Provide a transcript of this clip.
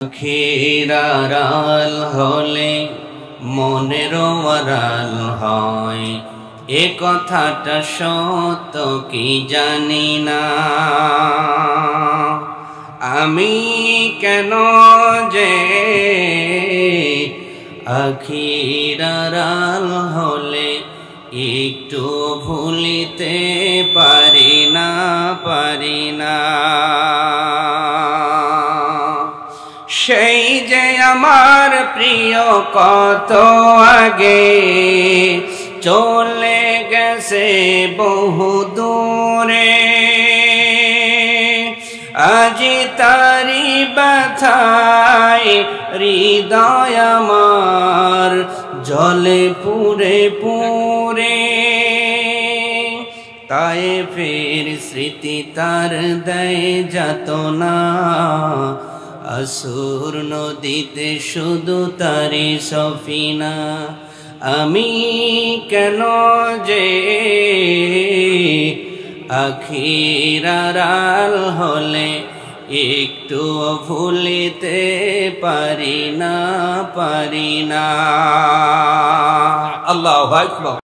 আখির আড়াল হলে মনের আড়াল হয়, এ কথাটা সত্য কি জানি না। আমি কেন যে আখির আড়াল হলে একটু ভুলিতে পারি না। সেই যে আমার প্রিয় কত আগে চলে গেছে বহু দূরে, আজি তারি ব্যথায় হৃদয় আমার জলে পুরে পুরে। তায়েফের স্মৃতি তার দেয় যাতনা, আসুর নদীতে শুধু তারি সফিনা। আমি কেন যে আখির আড়াল হলে একটু ভুলিতে পারি না। আল্লাহু আকবার।